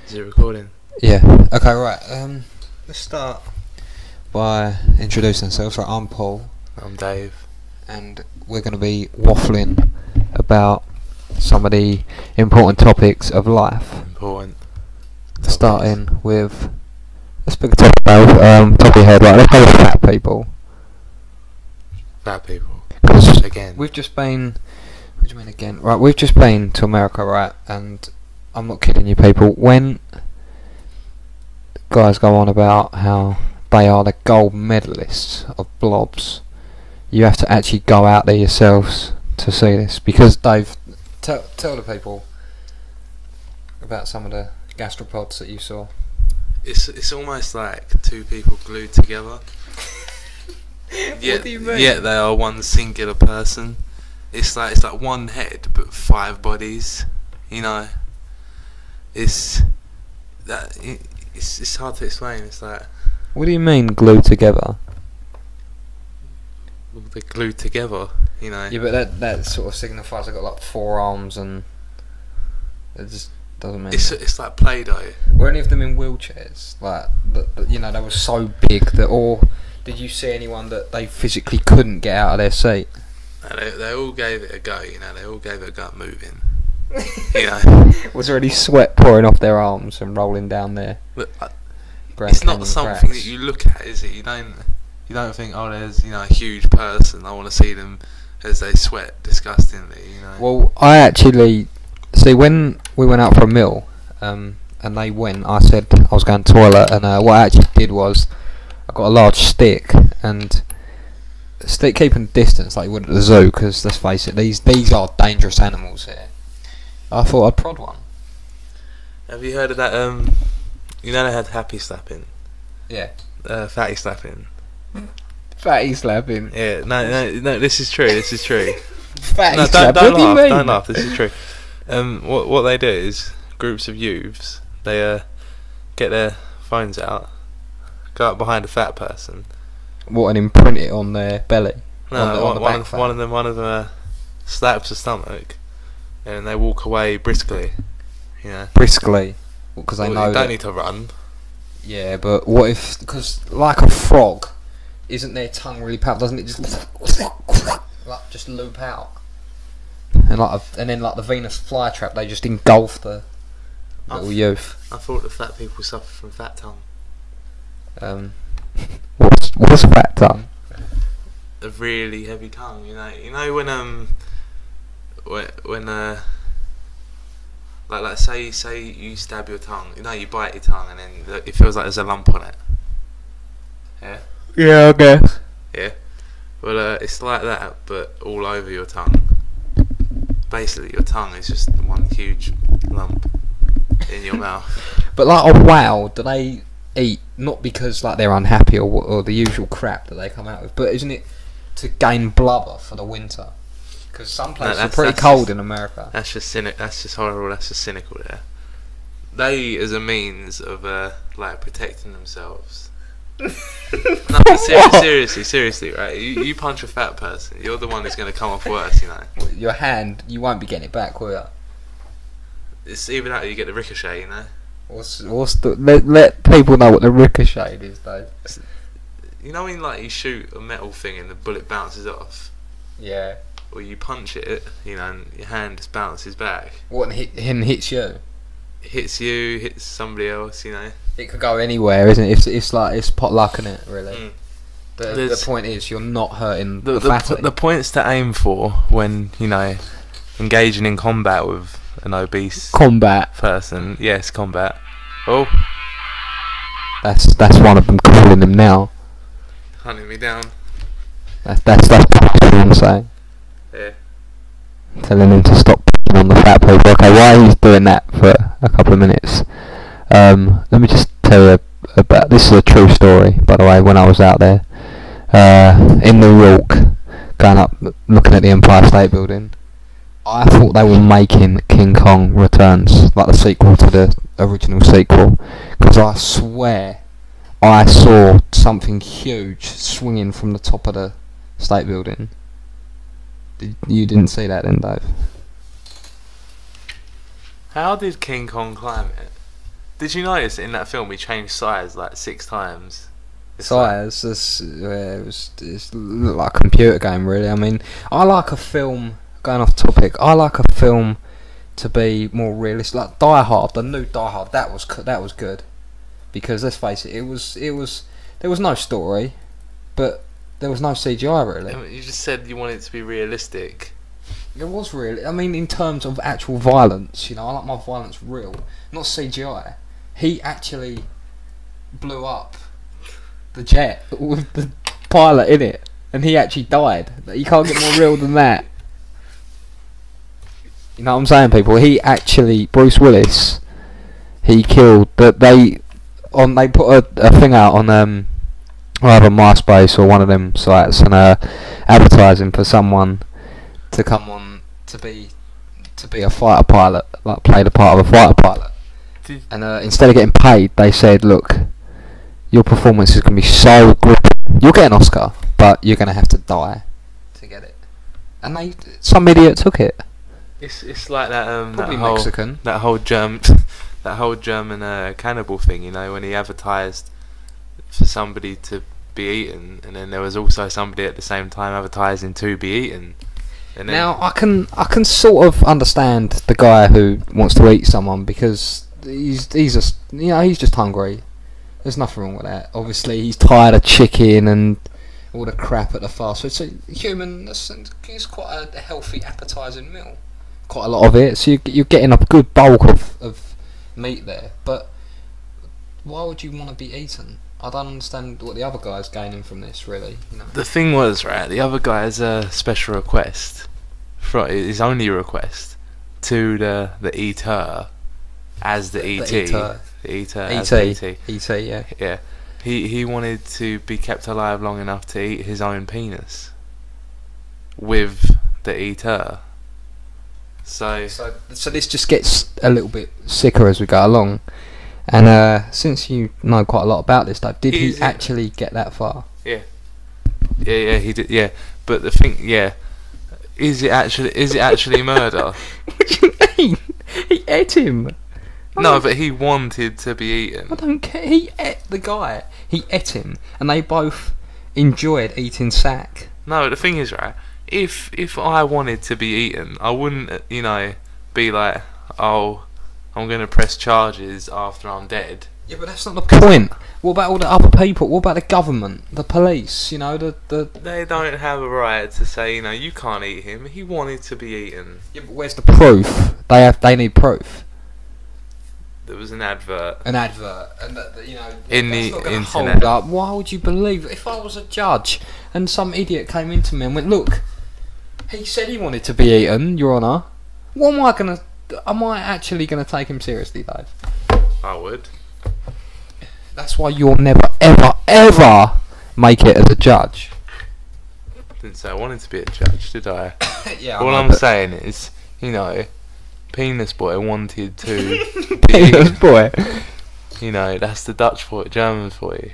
Is it recording? Yeah. Okay, right. Let's start by introducing ourselves. Right, I'm Paul. I'm Dave. And we're going to be waffling about some of the important topics of life. Important. Starting with... Let's pick a topic out, top of your head. Right, let's go with fat people. Fat people. Because again. We've just been... What do you mean again? Right, we've just been to America, right? And I'm not kidding you people. When guys go on about how they are the gold medalists of blobs, you have to actually go out there yourselves to see this. Because Dave, tell the people about some of the gastropods that you saw. It's almost like two people glued together. What do you mean? Yeah, they are one singular person. It's like one head but five bodies. You know, it's hard to explain. It's like, What do you mean glued together? well, they're glued together. You know. Yeah, but that sort of signifies they've got like four arms and it just doesn't mean. It's like Play-Doh. Were any of them in wheelchairs? Like, you know, they were so big that, or did you see anyone that they physically couldn't get out of their seat? They all gave it a go. You know, they all gave it a go at moving. You know. Was there any sweat pouring off their arms and rolling down there? But it's not something that you look at, is it? You don't think, oh, there's, you know, a huge person, I want to see them as they sweat disgustingly, you know. Well, I actually see when we went out for a meal, and they went. I said I was going to the toilet, and what I actually did was I got a large stick and stick keeping distance like you would at the zoo, because let's face it, these are dangerous animals here. I thought I'd prod one. Have you heard of that? You know they had happy slapping. Yeah. Fatty slapping. Fatty slapping. Yeah. No. This is true. This is true. Fatty No, slap. don't What do you laugh. mean? Don't laugh. This is true. What they do is groups of youths. They get their phones out, go up behind a fat person. What, and imprint it on their belly? No, on the back fat? one of them slaps the stomach, and they walk away briskly. You know. Briskly, because they know you that. don't need to run. Yeah, but what if, because like a frog, isn't their tongue really powerful? Doesn't it just loop out? And then like the Venus flytrap, they just engulf the little youth. I thought the fat people suffer from fat tongue. What's fat tongue? A really heavy tongue, you know. You know when like say you stab your tongue, you know, you bite your tongue and then it feels like there's a lump on it. Yeah. Yeah, I guess. Yeah. Well, it's like that, but all over your tongue. Basically, your tongue is just one huge lump in your mouth. But like a whale, do they eat not because like they're unhappy or the usual crap that they come out with, but isn't it to gain blubber for the winter? Because some places are pretty cold in America. That's just That's just horrible. That's just cynical. There, they as a means of like protecting themselves. No, seriously, right? You punch a fat person, you're the one who's going to come off worse, you know. Your hand, you won't be getting it back, will you? It's either that or you get the ricochet, you know. What's the let people know what the ricochet is, though. You know when like you shoot a metal thing and the bullet bounces off. Yeah. Or you punch it, you know, and your hand just bounces back. What, and hits you? It hits you, hits somebody else, you know. It could go anywhere, isn't it? It's like it's pot luck, isn't it? Really. Mm. The point is, you're not hurting the fatty. The points to aim for when, you know, engaging in combat with an obese person. Yes, combat. Oh, that's one of them calling him now. Hunting me down. That's what I'm saying. Yeah. Telling him to stop picking on the fat people. Okay, while he's doing that for a couple of minutes, let me just tell you about, this is a true story, by the way, when I was out there, in New York, going up, looking at the Empire State Building, I thought they were making King Kong Returns, like the sequel to the original sequel, because I swear I saw something huge swinging from the top of the State Building. You didn't see that then, Dave? How did King Kong climb it? Did you notice in that film he changed size like 6 times? It's like- Size, it's like a computer game, really. I mean, I like a film. Going off topic, I like a film to be more realistic. Like Die Hard, the new Die Hard, that was good, because let's face it, there was no story, but there was no CGI really. You just said you want it to be realistic. It was really. I mean, in terms of actual violence, I like my violence real, not CGI. He actually blew up the jet with the pilot in it, and he actually died. You can't get more real than that. You know what I'm saying, people? Bruce Willis, he killed that they put a thing out on either MySpace or one of them sites, and advertising for someone to come on to be a fighter pilot, like play the part of a fighter pilot. And instead of getting paid, they said, look, your performance is going to be so good, you'll get an Oscar, but you're going to have to die to get it. And some idiot took it. It's like that Probably that whole, Mexican. that whole German cannibal thing, when he advertised for somebody to be eaten, and then there was also somebody at the same time advertising to be eaten. And then Now I can sort of understand the guy who wants to eat someone, because he's just hungry. There's nothing wrong with that. Obviously, he's tired of chicken and all the crap at the fast food. So it's quite a healthy, appetising meal. Quite a lot of it. So you're getting a good bulk of meat there. But why would you want to be eaten? I don't understand what the other guy's gaining from this, really. the thing was, right, the other guy has a special request, his only request, to the eater as the ET. The eater as the ET. ET, yeah. Yeah. He wanted to be kept alive long enough to eat his own penis with the eater. So this just gets a little bit sicker as we go along. And since you know quite a lot about this stuff, did he actually get that far? Yeah, he did. Yeah, but the thing, is it actually murder? What do you mean? He ate him. No, but he wanted to be eaten. I don't care. He ate the guy. He ate him, and they both enjoyed eating sack. No, the thing is, right, if I wanted to be eaten, I wouldn't, be like, oh, I'm going to press charges after I'm dead. Yeah, but that's not the point. What about all the other people? What about the government, the police? They don't have a right to say, you can't eat him. He wanted to be eaten. Yeah, but where's the proof? They need proof. There was an advert. And in the not gonna internet. hold up. Why would you believe? If I was a judge and some idiot came into me and went, look, he said he wanted to be eaten, Your Honour. What am I gonna? Am I actually gonna take him seriously, Dave? I would. That's why you'll never, ever, ever make it as a judge. Didn't say I wanted to be a judge, did I? Yeah. All I'm saying is, Penis Boy wanted to be Penis Boy. that's the Dutch for it, German for you,